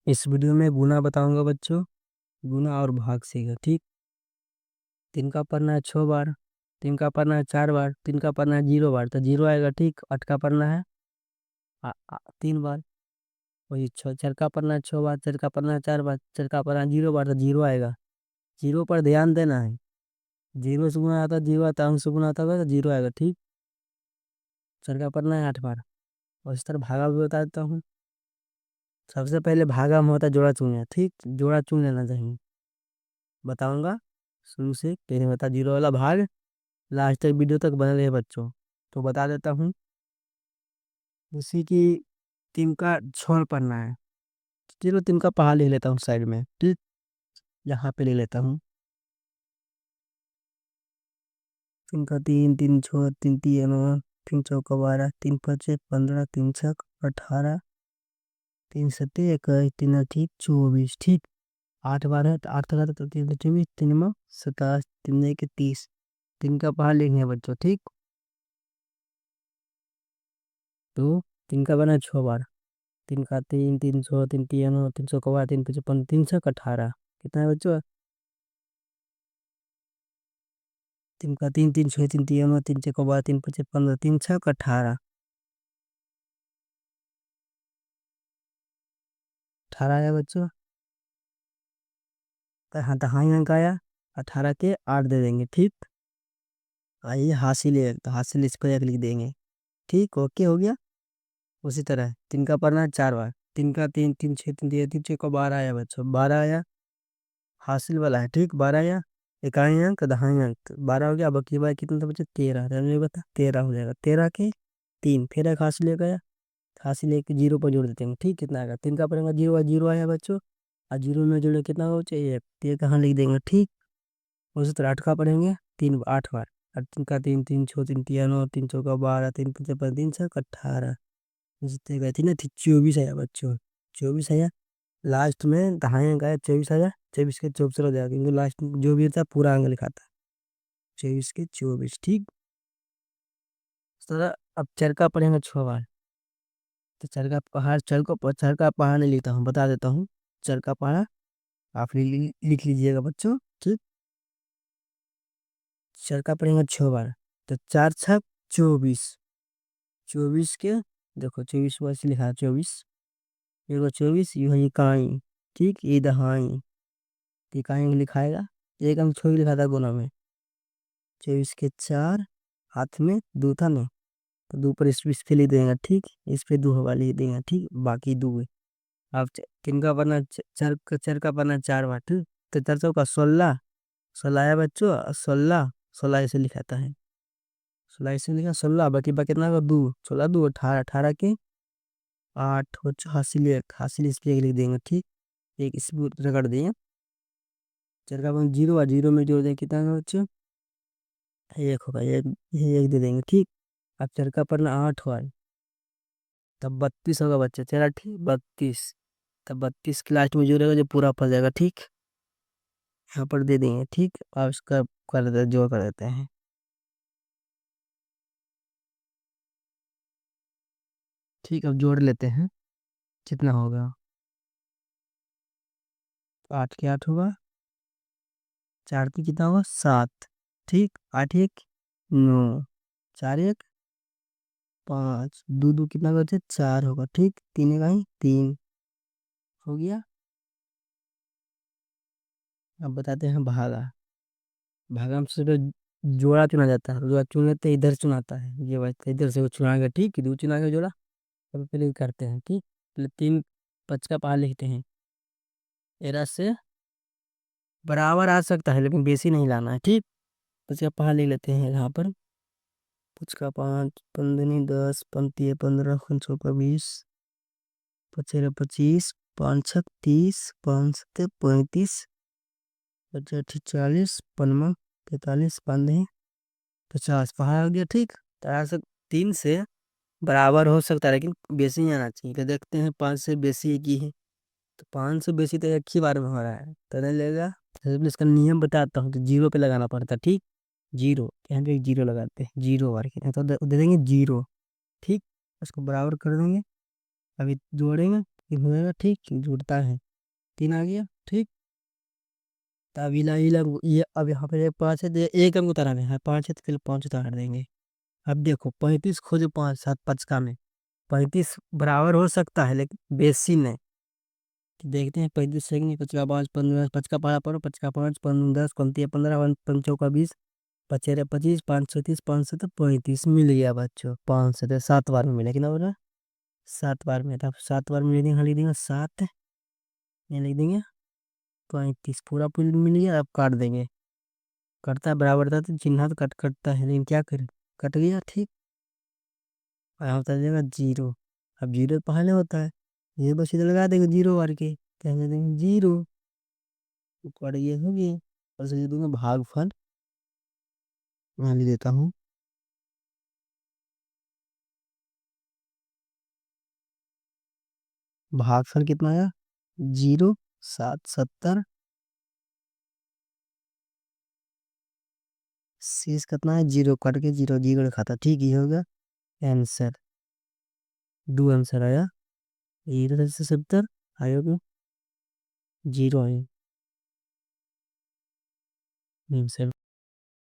इस वीडियो में गुना बताऊंगा बच्चों। गुना और भाग सीखा। ठीक। 3 का पढ़ना है 6 बार, 3 का पढ़ना है 4 बार, 3 का पढ़ना है 0 बार तो 0 आएगा। ठीक। 8 का पढ़ना है 3 बार, वही 4 का पढ़ना है 6 बार, 4 का पढ़ना है 4 बार, 4 का पढ़ना है 0 बार तो 0 आएगा। 0 पर ध्यान देना है। 0 से गुना आता है 0 आता है, अंक से गुना आता है तो 0 आएगा। ठीक। 4 का पढ़ना है 8 बार। और इस तरह भागा भी बता देता हूँ। सबसे पहले भागा में होता है जोड़ा चुनिया। ठीक। जोड़ा चुन लेना चाहिए। बताऊंगा शुरू से, पहले बता 0 वाला भाग। लास्ट तक वीडियो तक बने रहे बच्चों। तो बता देता हूँ। उसी की 3 का छोर पढ़ना है। चलो 3 का पहाड़ लिख लेता हूँ साइड में। ठीक। यहाँ पे ले लेता हूँ। 3 का 3, 3 छः, 3 तीन 3 चौका 12, 3 पचे 15, 3 छक 18, 3 सत्ते 21, 3 अठी 24। ठीक। 8 बार है तो 8 तक आता तो 3 24, 3 में 27, 3 एक 30। 3 का पहाड़ लिखने हैं बच्चों। ठीक। तो 3 का बना 6 बार। 3 का 3, 3 छः, 3 तीन 3 सौ कवा 3 पचे 15, 3 छक 18। कितना है बच्चों? 3 का 3, 3 छः, 3 तीन 3 छः कवा 3 पचे 15, 3 छक 18। 18 आया बच्चों। तो हाँ तो हाँ ही अंक आया। 18 के 8 दे देंगे। ठीक। आइए हासिल है तो हासिल इस पर एक लिख देंगे। ठीक। ओके हो गया। उसी तरह 3 का पढ़ना है 4 बार। 3 का 3, 3 छः 3 दिया 3 छः को 12 आया बच्चों। 12 आया हासिल वाला है। ठीक। 12 आया इकाई अंक दहाई अंक 12 हो गया। अब की बार कितना था बच्चों? 13। रहने बता 13 हो जाएगा। 13 के 3 फिर एक हासिल लेकर आया। हासिल एक 0 पर जोड़ देते हैं। ठीक। कितना आएगा? 3 का पढ़ेंगे 0 0 आया बच्चों। और 0 में जोड़े कितना हो चाहिए? 1 कहाँ लिख देंगे। ठीक। उसी तरह 8 का पढ़ेंगे 8 बार। 3 का 3, 3 छः 3 तीन 3 चौका 12, 3 पचे 15, 3 छः 18। जितने गए थे ना थी 24 आया बच्चों। 24 आया। लास्ट में दहाई अंक आया 24 आया। 24 के 24 हो जाएगा क्योंकि लास्ट में जो भी था पूरा अंक लिखा था। 24 के 24। ठीक। तो अब चरका पढ़ेंगे 6 बार। तो चरका पहाड़ चरका पहाड़ नहीं लिखता हूँ, बता देता हूँ। चरका पहाड़ आप लिख लीजिएगा बच्चों। ठीक। चरका पढ़ेंगे 6 बार। तो 4 छक 24। 24 के देखो 24 वैसे लिखा है 24। ये 24 ये इकाई। ठीक। ये दहाई इकाई लिखाएगा। एक अंक छोड़ लिखा था गुना में। 24 के 4 हाथ में 2 था ना तो 2 पर इस पे लिख देंगे। ठीक। इस पे 2 हवा लिख देंगे। ठीक। बाकी 2 है। अब किन का बना चर का बना 4 बार। ठीक। तो 4 चौका 16। 16 आया बच्चों। 16 16 ऐसे लिखाता है। 16 ऐसे लिखा 16 बाकी बाकी कितना का 2 16 2 18 18 के 8 बच्चों हासिल एक हासिल इस पे एक लिख देंगे। ठीक। एक इस पे रगड़ देंगे। चर का बना 0 और 0 में जोड़ देंगे कितना का बच्चों? 1 होगा। ये 1 दे देंगे। ठीक। अब चर का पढ़ना 8 हुआ तब 32 होगा बच्चा। चला ठीक 32। तब 32 के लास्ट में जोड़ेगा जो पूरा फंस जाएगा। ठीक। यहाँ पर दे देंगे। ठीक। अब इसका कर देते जोड़ कर देते हैं। ठीक। अब जोड़ लेते हैं कितना होगा। 8 के 8 होगा। 4 की कितना होगा 7। ठीक। 8 1 9, 4 1 5, 2 2 कितना करते 4 होगा। ठीक। 3 का ही 3 हो गया। अब बताते हैं भागा। भागा में सिर्फ जोड़ा चुना जाता है। जोड़ा चुन लेते हैं, इधर चुनाता है ये बात इधर से वो चुनाएगा। ठीक। 2 चुनाएगा जोड़ा। अब पहले करते हैं। ठीक। पहले 3 5 का पहाड़ लिखते हैं। एरा से बराबर आ सकता है लेकिन बेसी नहीं लाना है। ठीक। 5 का पहाड़ लिख लेते हैं यहाँ पर। 5 का 5 15 10 15 15 5 का 20 25 25 5 6 30 5 7 35 55 40 55 45 15 50 पहाड़ हो गया। ठीक। तरह से 3 से बराबर हो सकता है लेकिन बेसी नहीं आना चाहिए। तो देखते हैं 5 से बेसी एक ही है। तो 5 से बेसी तो एक ही बार में हो रहा है तो नहीं लेगा। तो इसका नियम बताता हूँ। तो 0 पे लगाना पड़ता है। ठीक। 0 यहाँ पे 0 लगाते हैं। 0 बार के तो दे देंगे 0। ठीक। उसको बराबर कर देंगे। अभी जोड़ेंगे तीन होएगा, ठीक जुड़ता है, तीन आ गया ठीक। तब ये अब यहाँ पे पाँच है, एक अंक उतारना है, पाँच है तो फिर पाँच उतार देंगे। अब देखो 35 खोजो, पाँच सात पचका में 35 बराबर हो सकता है लेकिन बेसी नहीं। तो देखते हैं 35 सेकंड, पचका पाँच 15, पचका पारा पड़ो, पचका पाँच 15 10 पंती 15 पंचौका 20 पचेरे 25 530 500 तो 35 मिल गया बच्चों। 500 तो 7 बार में मिला कि ना बोला, 7 बार में था, 7 बार में लिख देंगे, लिख देंगे 7, ये लिख देंगे 35 पूरा पुल मिल गया। अब काट देंगे, कटता है बराबर था तो चिन्ह तो कट कटता है, लेकिन क्या करें, कट गया ठीक। और यहाँ होता जाएगा जीरो। अब जीरो पहले होता है, ये बस इधर लगा देंगे जीरो मार के, क्या कह देंगे जीरो, तो कट ये हो गया। और से दूंगा भागफल, मैं लिख देता हूँ। भागफल कितना आया, जीरो 7 70, शेष कितना है जीरो, कट के जीरो जीरो खाता, ठीक ही होगा आंसर। दो आंसर आया, जीरो से 70 आयो क्यों, जीरो आयो आंसर।